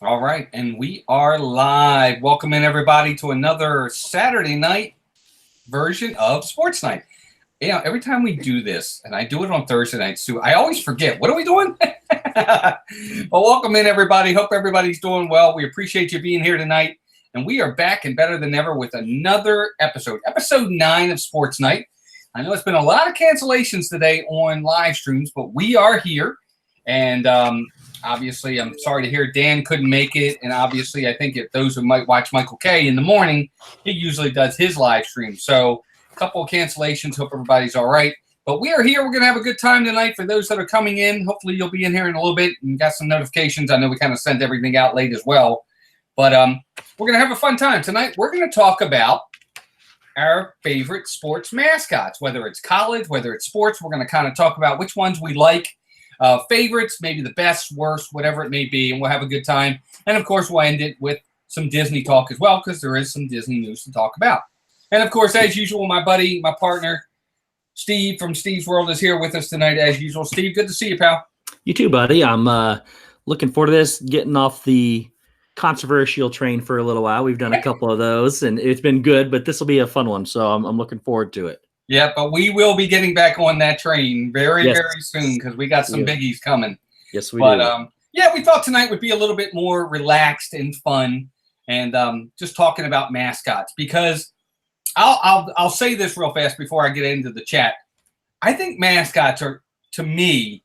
All right, and we are live. Welcome in everybody to another Saturday night version of Sports Night. Every time we do this, and I do it on Thursday nights too, I always forget. What are we doing? Well, welcome in everybody. Hope everybody's doing well. We appreciate you being here tonight. And we are back and better than ever with another episode 9 of Sports Night. I know it's been a lot of cancellations today on live streams, but we are here. And obviously, I'm sorry to hear Dan couldn't make it. And obviously, I think if those who might watch Michael K in the morning, he usually does his live stream. So a couple of cancellations. Hope everybody's all right. But we are here. We're going to have a good time tonight. For those that are coming in, hopefully you'll be in here in a little bit and got some notifications. I know we kind of sent everything out late as well. But we're going to have a fun time. Tonight, we're going to talk about our favorite sports mascots, whether it's college, whether it's sports. We're going to kind of talk about which ones we like. Favorites, maybe the best, worst, whatever it may be, and we'll have a good time. And, of course, we'll end it with some Disney talk as well because there is some Disney news to talk about. And, of course, as usual, my buddy, my partner, Steve from Steve's World is here with us tonight as usual. Steve, good to see you, pal. You too, buddy. I'm looking forward to this, getting off the controversial train for a little while. We've done a couple of those, and it's been good, but this will be a fun one, so I'm looking forward to it. Yeah, but we will be getting back on that train very soon because we got some biggies coming. Yes, we do. But we thought tonight would be a little bit more relaxed and fun, and just talking about mascots. Because I'll say this real fast before I get into the chat. I think mascots are, to me,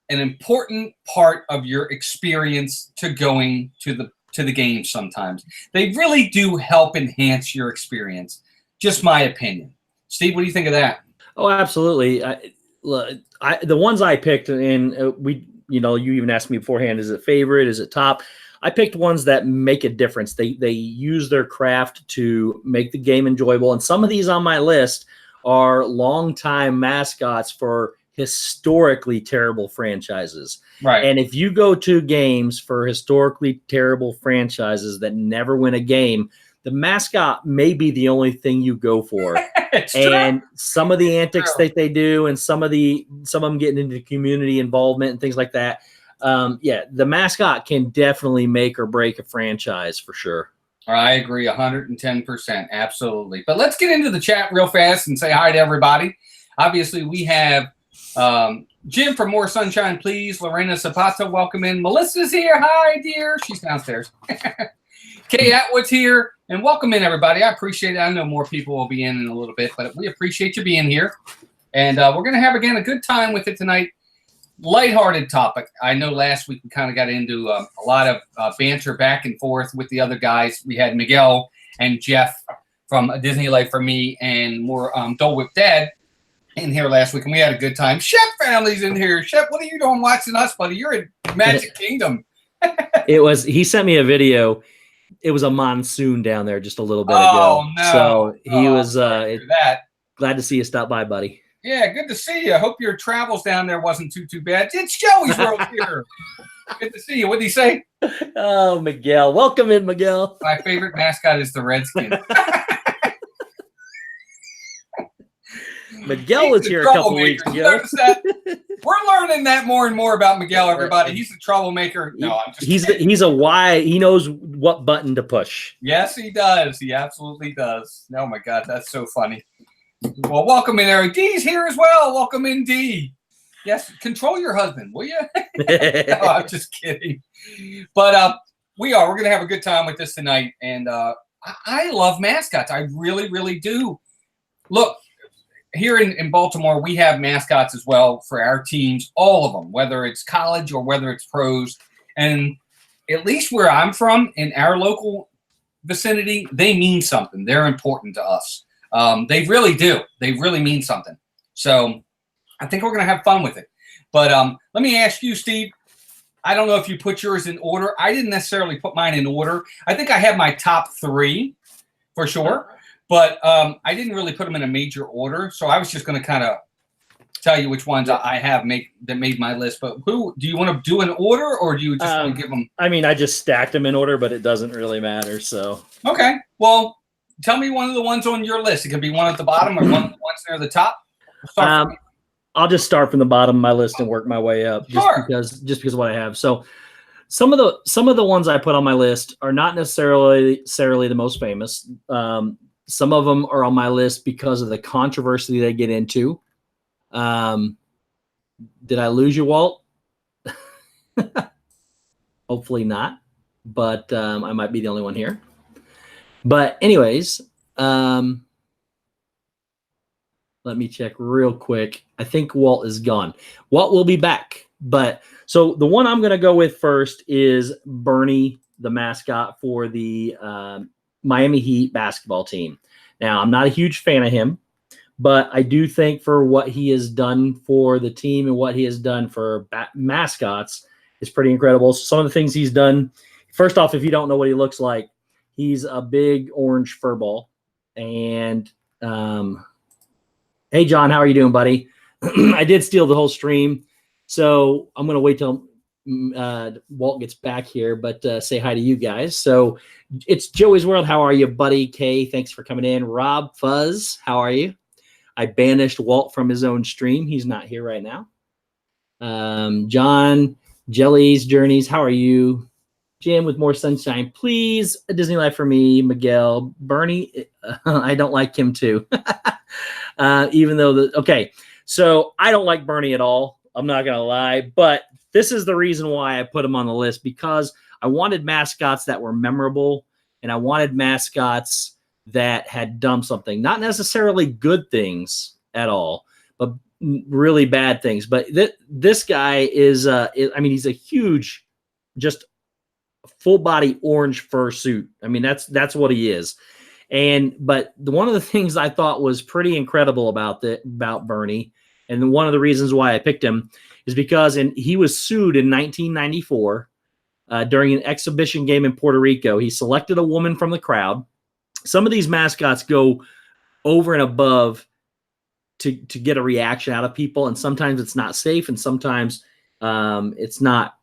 an important part of your experience to going to the game. Sometimes they really do help enhance your experience. Just my opinion. Steve, what do you think of that? Oh, absolutely. The ones I picked, and you even asked me beforehand, is it favorite? Is it top? I picked ones that make a difference. They use their craft to make the game enjoyable. And some of these on my list are longtime mascots for historically terrible franchises. Right. And if you go to games for historically terrible franchises that never win a game, the mascot may be the only thing you go for. And some of the antics that they do, and some of them getting into community involvement and things like that. The mascot can definitely make or break a franchise for sure. I agree 110%. Absolutely. But let's get into the chat real fast and say hi to everybody. Obviously, we have Jim from More Sunshine, Please. Lorena Zapata, welcome in. Melissa's here. Hi, dear. She's downstairs. Kay Atwood's here. And welcome in, everybody. I appreciate it. I know more people will be in a little bit, but we appreciate you being here. And we're going to have, again, a good time with it tonight. Lighthearted topic. I know last week we kind of got into a lot of banter back and forth with the other guys. We had Miguel and Jeff from Disney Life for Me and more Dole Whip Dad in here last week, and we had a good time. Shep family's in here. Shep, what are you doing watching us, buddy? You're in Magic Kingdom. He sent me a video. It was a monsoon down there just a little bit ago. No. So he was glad to see you stop by, buddy. Yeah, good to see you. I hope your travels down there wasn't too bad. It's Joey's World here. Good to see you. What did he say? Oh, Miguel. Welcome in, Miguel. My favorite mascot is the Redskin. Miguel was here a couple weeks ago. We're learning that more and more about Miguel, everybody. He's a troublemaker. No, I'm just he's a why. He knows what button to push. Yes, he does. He absolutely does. Oh, my God. That's so funny. Well, welcome in, Eric. D's here as well. Welcome in, D. Yes, control your husband, will you? No, I'm just kidding. But we're going to have a good time with this tonight. And I love mascots. I really, really do. Look, here in Baltimore, we have mascots as well for our teams, all of them, whether it's college or whether it's pros. And at least where I'm from, in our local vicinity, they mean something. They're important to us. They really do. They really mean something. So I think we're going to have fun with it. But let me ask you, Steve, I don't know if you put yours in order. I didn't necessarily put mine in order. I think I have my top 3 for sure. But I didn't really put them in a major order. So I was just going to kind of tell you which ones I have that made my list. But who do you want to do in order, or do you just want to give them? I mean, I just stacked them in order, but it doesn't really matter. So okay, well, tell me one of the ones on your list. It could be one at the bottom or one near the top. I'll just start from the bottom of my list and work my way up, just because of what I have. So Some of the ones I put on my list are not necessarily the most famous. Some of them are on my list because of the controversy they get into. Did I lose you, Walt? Hopefully not, but I might be the only one here. But anyways, let me check real quick. I think Walt is gone. Walt will be back. But so the one I'm going to go with first is Bernie, the mascot for the Miami Heat basketball team. Now, I'm not a huge fan of him, but I do think for what he has done for the team and what he has done for mascots is pretty incredible. So some of the things he's done, first off, if you don't know what he looks like, he's a big orange fur ball. And hey, John, how are you doing, buddy? I did steal the whole stream, so I'm going to wait till Walt gets back here, but say hi to you guys. So it's Joey's World. How are you, buddy? Kay, thanks for coming in. Rob Fuzz, how are you? I banished Walt from his own stream. He's not here right now. John, Jellies, Journeys, how are you? Jim with more sunshine, please. A Disney Life for me. Miguel, Bernie, I don't like him too. Even though okay, so I don't like Bernie at all. I'm not gonna lie, but this is the reason why I put him on the list, because I wanted mascots that were memorable, and I wanted mascots that had done something, not necessarily good things at all, but really bad things. But this guy is, I mean, he's a huge, just full body orange fur suit. I mean, that's what he is. But one of the things I thought was pretty incredible about Bernie, and one of the reasons why I picked him, is because he was sued in 1994 during an exhibition game in Puerto Rico. He selected a woman from the crowd. Some of these mascots go over and above to get a reaction out of people, and sometimes it's not safe, and sometimes it's not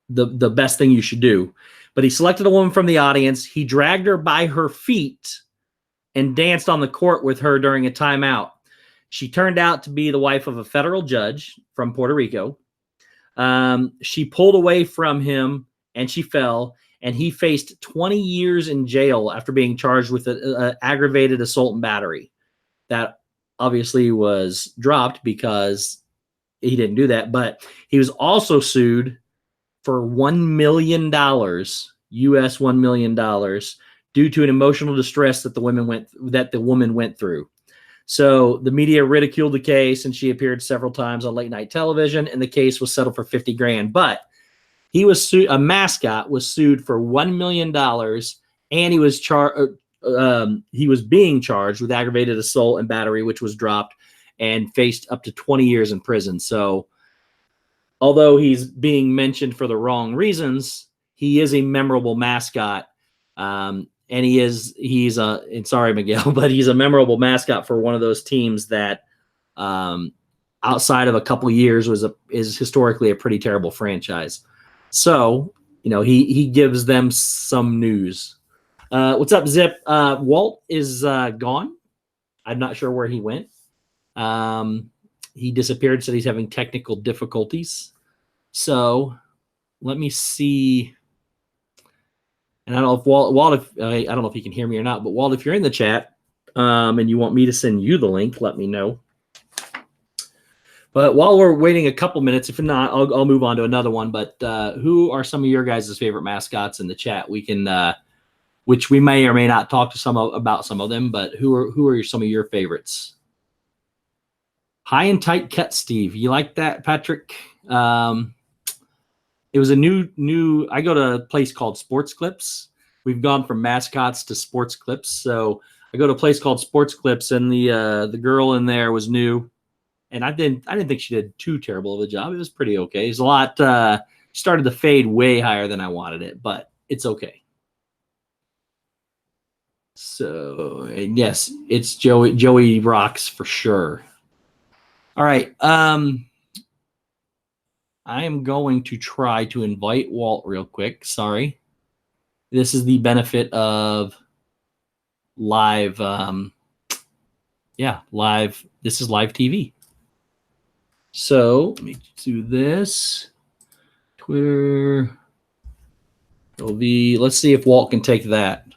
the best thing you should do. But he selected a woman from the audience. He dragged her by her feet and danced on the court with her during a timeout. She turned out to be the wife of a federal judge from Puerto Rico. She pulled away from him and she fell, and he faced 20 years in jail after being charged with aggravated assault and battery. That obviously was dropped because he didn't do that, but he was also sued for $1 million, US $1 million, due to an emotional distress that the woman went through. So the media ridiculed the case, and she appeared several times on late night television, and the case was settled for $50 grand. But he was a mascot was sued for $1 million, and he was being charged with aggravated assault and battery, which was dropped, and faced up to 20 years in prison. So although he's being mentioned for the wrong reasons, he is a memorable mascot. And and sorry, Miguel, but he's a memorable mascot for one of those teams that, outside of a couple of years, is historically a pretty terrible franchise. So, he gives them some news. What's up, Zip? Walt is gone. I'm not sure where he went. He disappeared, said he's having technical difficulties. So let me see. And I don't know if Walt, I don't know if he can hear me or not, but Walt, if you're in the chat and you want me to send you the link, let me know. But while we're waiting a couple minutes, if not, I'll move on to another one. But who are some of your guys' favorite mascots in the chat? We can, which we may or may not talk to about some of them, but who are some of your favorites? High and tight cut, Steve. You like that, Patrick? It was a new. I go to a place called Sports Clips. We've gone from mascots to Sports Clips. So I go to a place called Sports Clips, and the girl in there was new, and I didn't think she did too terrible of a job. It was pretty okay. It's a lot. Started to fade way higher than I wanted it, but it's okay. So yes, it's Joey. Joey rocks for sure. All right. I am going to try to invite Walt real quick. Sorry. This is the benefit of live. Live. This is live TV. So let me do this. Twitter. It'll be, let's see if Walt can take that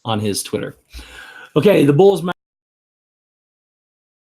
on his Twitter. Okay, the Bulls